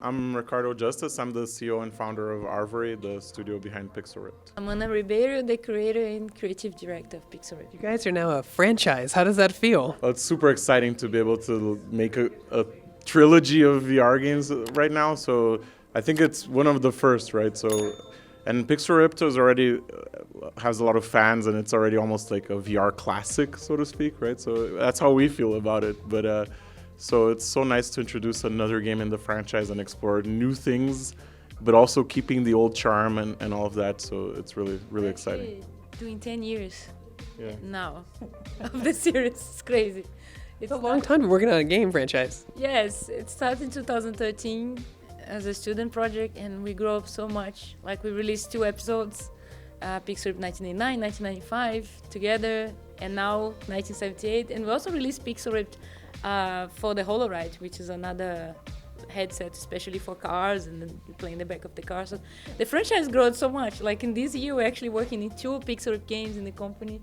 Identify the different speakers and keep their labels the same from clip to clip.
Speaker 1: I'm Ricardo Justice. I'm the CEO and founder of Arvore, the studio behind Pixel Ripped.
Speaker 2: I'm Ana Ribeiro, the creator and creative director of Pixel Ripped.
Speaker 3: You guys are now a franchise. How does that feel?
Speaker 1: Well, it's super exciting to be able to make a trilogy of VR games right now. So I think it's one of the first, right? So, and Pixel Ripped is already has a lot of fans, and it's already almost like a VR classic, so to speak, right? So that's how we feel about it. But so it's so nice to introduce another game in the franchise and explore new things, but also keeping the old charm and all of that. So it's really exciting.
Speaker 2: Doing 10 years
Speaker 1: Yeah.
Speaker 2: now of the series. It's crazy.
Speaker 3: It's a long time working on a game franchise.
Speaker 2: Yes, it started in 2013 as a student project, and we grew up so much. Like, we released 2 episodes, Pixel Ripped 1989, 1995 together, and now 1978. And we also released Pixel Ripped for the HoloRide, which is another headset, especially for cars, and then you play in the back of the car. So the franchise grown so much. Like, in this year, we're actually working in 2 Pixel Ripped games in the company.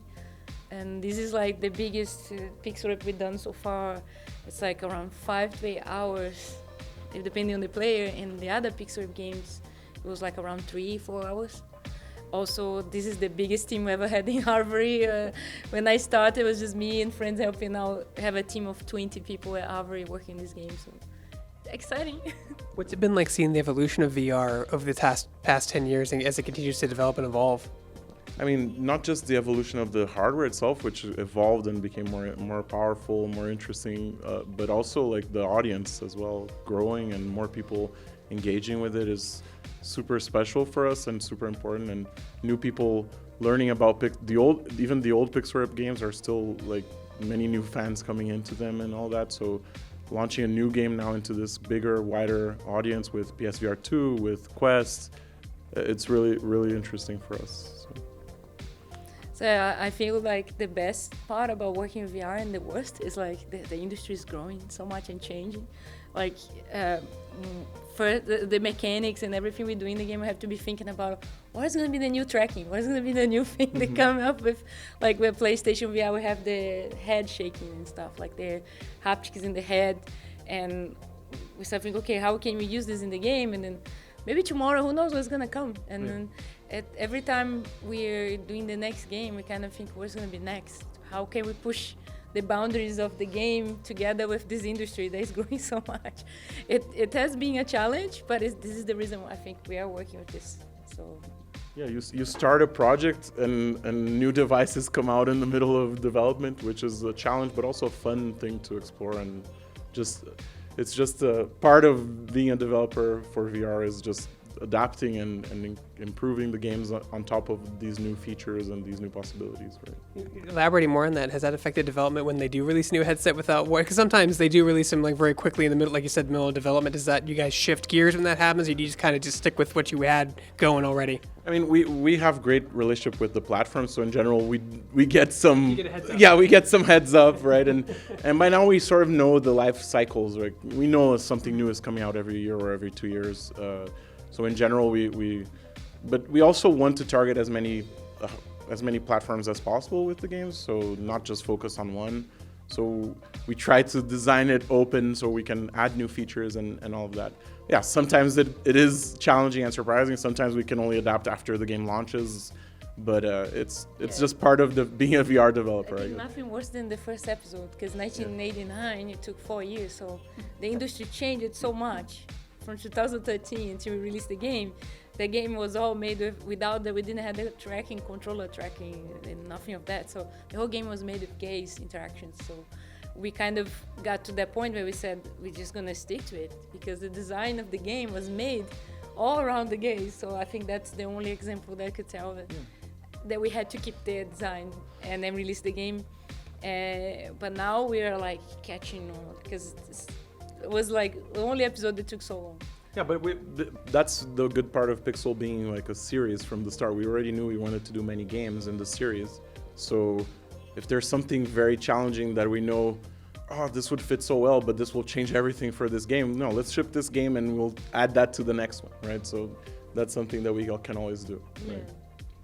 Speaker 2: And this is like the biggest Pixel Ripped we've done so far. It's like around 5 to 8 hours, depending on the player. And the other Pixel Ripped games, it was like around 3-4 hours. Also, this is the biggest team we ever had in Arvore. When I started, it was just me and friends helping. Now we have a team of 20 people at Arvore working this game. So exciting.
Speaker 3: What's it been like seeing the evolution of VR over the past 10 years and as it continues to develop and evolve?
Speaker 1: I mean, not just the evolution of the hardware itself, which evolved and became more powerful, more interesting, but also like the audience as well, growing and more people engaging with it is super special for us and super important. And new people learning about the old Pixel Ripped games are still like many new fans coming into them and all that. So launching a new game now into this bigger, wider audience with PSVR 2, with Quest, it's really interesting for us.
Speaker 2: So I feel like the best part about working with VR and the worst is like the industry is growing so much and changing. Like for the mechanics and everything we do in the game, we have to be thinking about what is going to be the new tracking, what is going to be the new thing they come up with. Like with PlayStation VR, we have the head shaking and stuff, like the haptics in the head. And we start thinking, okay, how can we use this in the game? And then maybe tomorrow, who knows what's going to come? And then every time we're doing the next game, we kind of think, what's going to be next? How can we push the boundaries of the game together with this industry that is growing so much? It has been a challenge, but this is the reason why I think we are working with this. So
Speaker 1: yeah, you start a project and new devices come out in the middle of development, which is a challenge, but also a fun thing to explore. And it's just a part of being a developer for VR is just adapting and improving the games on top of these new features and these new possibilities, right?
Speaker 3: Elaborating more on that, has that affected development when they do release a new headset without work? Because sometimes they do release them like very quickly in the middle, like you said, middle of development. Does that, you guys shift gears when that happens, or do you just kind of just stick with what you had going already?
Speaker 1: I mean, we have great relationship with the platform, so in general we get some,
Speaker 3: you get a heads up.
Speaker 1: Yeah, we get some heads up, right? And by now we sort of know the life cycles. Like we know if something new is coming out every year or every 2 years. So in general, but we also want to target as many platforms as possible with the games. So not just focus on one. So we try to design it open so we can add new features and all of that. Yeah, sometimes it is challenging and surprising. Sometimes we can only adapt after the game launches. But it's just part of being a VR developer.
Speaker 2: I think nothing worse than the first episode, because 1989 it took 4 years. So the industry changed so much. From 2013 until we released the game was all made we didn't have the controller tracking, and nothing of that. So the whole game was made with gaze interactions. So we kind of got to that point where we said we're just gonna stick to it, because the design of the game was made all around the gaze. So I think that's the only example that I could tell that we had to keep the design and then release the game. But now we are like catching on, because it was like the only episode that took so long.
Speaker 1: Yeah, but that's the good part of Pixel being like a series from the start. We already knew we wanted to do many games in the series. So if there's something very challenging that we know, this would fit so well, but this will change everything for this game. No, let's ship this game and we'll add that to the next one, right? So that's something that we can always do.
Speaker 2: Yeah.
Speaker 1: Right?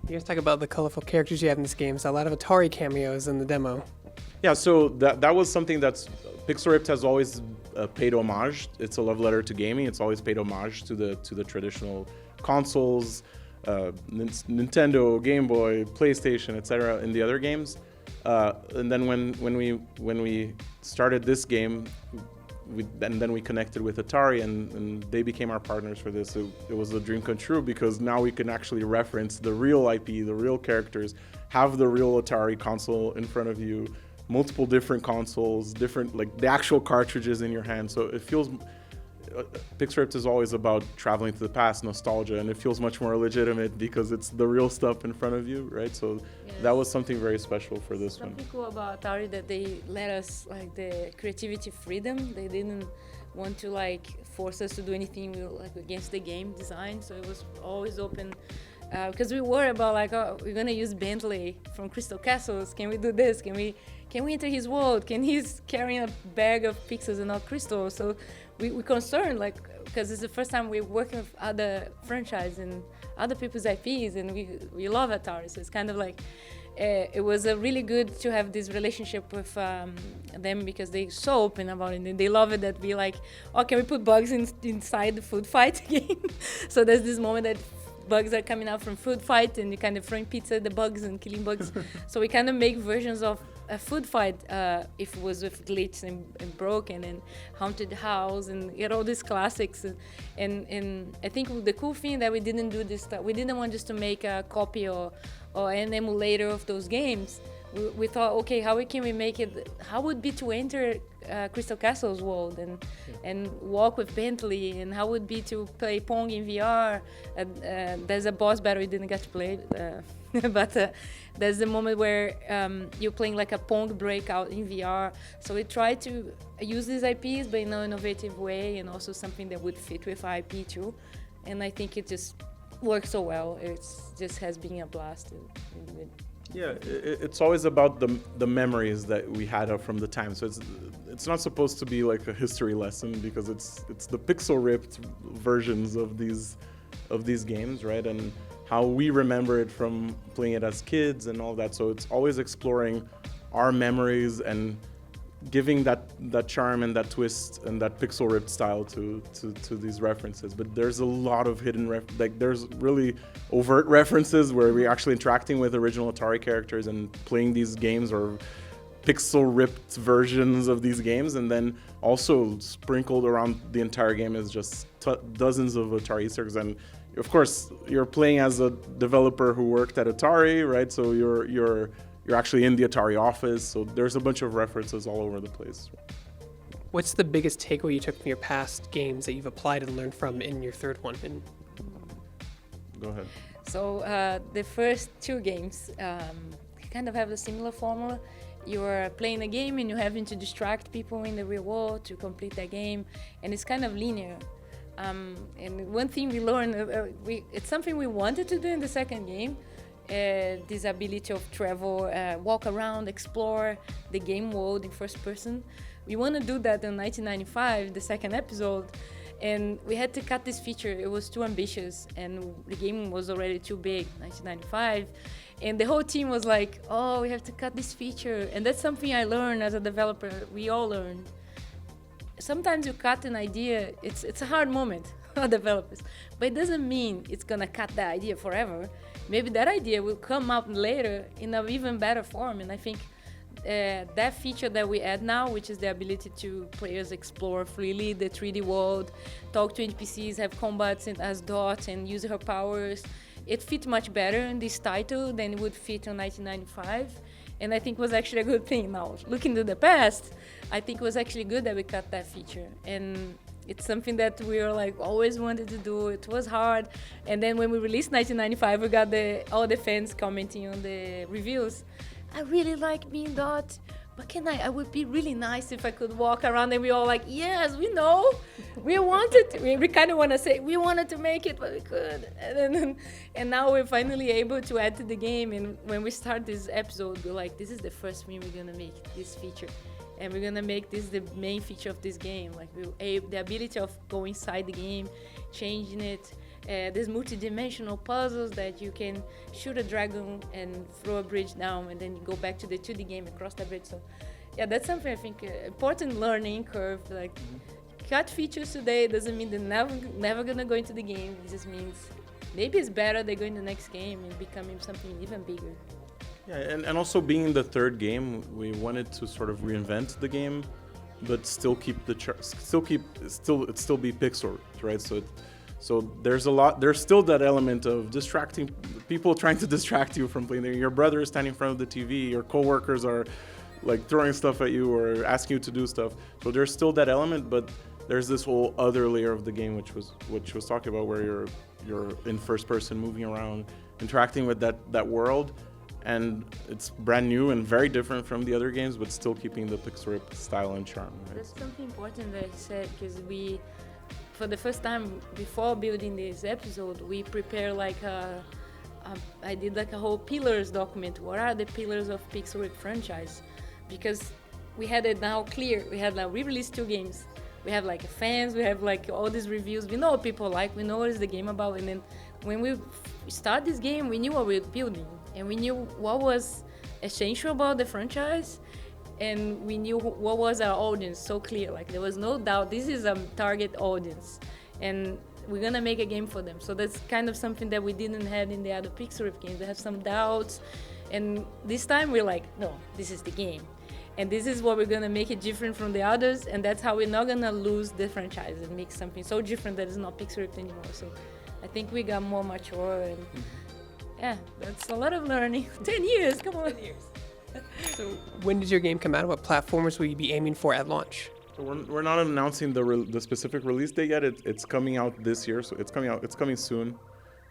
Speaker 3: You guys talk about the colorful characters you have in this game. So a lot of Atari cameos in the demo.
Speaker 1: Yeah, so that was something that's Pixel Ripped has always paid homage. It's a love letter to gaming. It's always paid homage to the traditional consoles, Nintendo, Game Boy, PlayStation, etc. in the other games. And then when we started this game, then we connected with Atari, and they became our partners for this. It was a dream come true, because now we can actually reference the real IP, the real characters, have the real Atari console in front of you, multiple different consoles, different, like, the actual cartridges in your hand. So it feels, Pixripped is always about traveling to the past, nostalgia, and it feels much more legitimate because it's the real stuff in front of you, right? So that was something very special for this one.
Speaker 2: Something cool about Atari that they let us, like, the creativity freedom. They didn't want to, like, force us to do anything like against the game design. So it was always open, because we were about, like, oh, we're gonna use Bentley from Crystal Castles. Can we do this? Can we enter his world? Can he's carrying a bag of pixels and not crystal? So we concerned, like, because it's the first time we're working with other franchise and other people's IPs, and we love Atari. So it's kind of like, it was really good to have this relationship with them, because they're so open about it, and they love it that we, like, oh, can we put bugs inside the food fight game? So there's this moment that bugs are coming out from food fight, and you kind of throwing pizza at the bugs and killing bugs. So we kind of make versions of a food fight, if it was with glitch and broken and haunted house, and all these classics. And I think the cool thing that we didn't do this stuff, we didn't want just to make a copy or an emulator of those games. We thought, okay, how can we make it? How would it be to enter Crystal Castles world and walk with Bentley? And how would it be to play Pong in VR? There's a boss battle we didn't get to play, but there's the moment where you're playing like a Pong breakout in VR. So we try to use these IPs, but in an innovative way, and also something that would fit with IP too. And I think it just works so well. It just has been a blast.
Speaker 1: Yeah, it's always about the memories that we had from the time. So it's not supposed to be like a history lesson, because it's the pixel ripped versions of these games, right? And how we remember it from playing it as kids and all that. So it's always exploring our memories and giving that charm and that twist and that pixel ripped style to these references. But there's a lot of hidden like there's really overt references where we're actually interacting with original Atari characters and playing these games, or pixel ripped versions of these games. And then also sprinkled around the entire game is just dozens of Atari Easter eggs. And of course you're playing as a developer who worked at Atari, right? So you're actually in the Atari office, so there's a bunch of references all over the place.
Speaker 3: What's the biggest takeaway you took from your past games that you've applied and learned from in your third one?
Speaker 1: Go ahead.
Speaker 2: So the first two games kind of have a similar formula. You're playing a game and you're having to distract people in the real world to complete that game, and it's kind of linear. And one thing we learned, it's something we wanted to do in the second game, this ability of travel, walk around, explore the game world in first person. We want to do that in 1995, the second episode, and we had to cut this feature. It was too ambitious, and the game was already too big, 1995. And the whole team was like, oh, we have to cut this feature. And that's something I learned as a developer. We all learned. Sometimes you cut an idea, it's a hard moment for developers, but it doesn't mean it's gonna cut that idea forever. Maybe that idea will come out later in an even better form. And I think that feature that we add now, which is the ability to players explore freely the 3D world, talk to NPCs, have combats as dots, and use her powers, it fit much better in this title than it would fit in 1995. And I think it was actually a good thing. Now, looking to the past, I think it was actually good that we cut that feature. And it's something that we were like always wanted to do. It was hard. And then when we released 1995, we got all the fans commenting on the reviews. I really like being dot, but I would be really nice if I could walk around. And we all like, yes, we know. We wanted to. We kind of want to say we wanted to make it, but we could. And now we're finally able to add to the game. And when we start this episode, we're like, this is the first thing we're going to make, this feature. And we're going to make this the main feature of this game. Like the ability of going inside the game, changing it. There's multi-dimensional puzzles that you can shoot a dragon and throw a bridge down, and then you go back to the 2D game and cross that bridge. So Yeah, that's something I think important learning curve. Like, cut features today doesn't mean they're never gonna go into the game. It just means maybe it's better they go in the next game and becoming something even bigger.
Speaker 1: Yeah, and also being the third game, we wanted to sort of reinvent the game, but still keep still be pixel, right? So there's still that element of distracting people, trying to distract you from playing. Your brother is standing in front of the TV. Your coworkers are like throwing stuff at you or asking you to do stuff. So there's still that element, but there's this whole other layer of the game, which was talking about, where you're in first person, moving around, interacting with that world, and it's brand new and very different from the other games, but still keeping the pixel style and charm. Right?
Speaker 2: That's something important that he said, because for the first time before building this episode, we prepare like I did like a whole pillars document. What are the pillars of Pixel Rip franchise? Because we had it now clear. We released 2 games. We have like fans, we have like all these reviews. We know what people like, we know what is the game about. And then when we start this game, we knew what we were building. And we knew what was essential about the franchise. And we knew what was our audience so clear. Like there was no doubt, this is a target audience. And we're gonna make a game for them. So that's kind of something that we didn't have in the other Pixel Rip games. They have some doubts. And this time we're like, no, this is the game. And this is what we're gonna make it different from the others, and that's how we're not gonna lose the franchise and make something so different that it's not Pixel Rip anymore. So I think we got more mature, and yeah, that's a lot of learning. 10 years, come on. 10 years.
Speaker 3: So when does your game come out? What platforms will you be aiming for at launch?
Speaker 1: So we're not announcing the specific release date yet. It's coming out this year, so it's coming soon,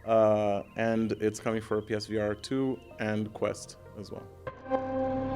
Speaker 1: and it's coming for PSVR 2 and Quest as well.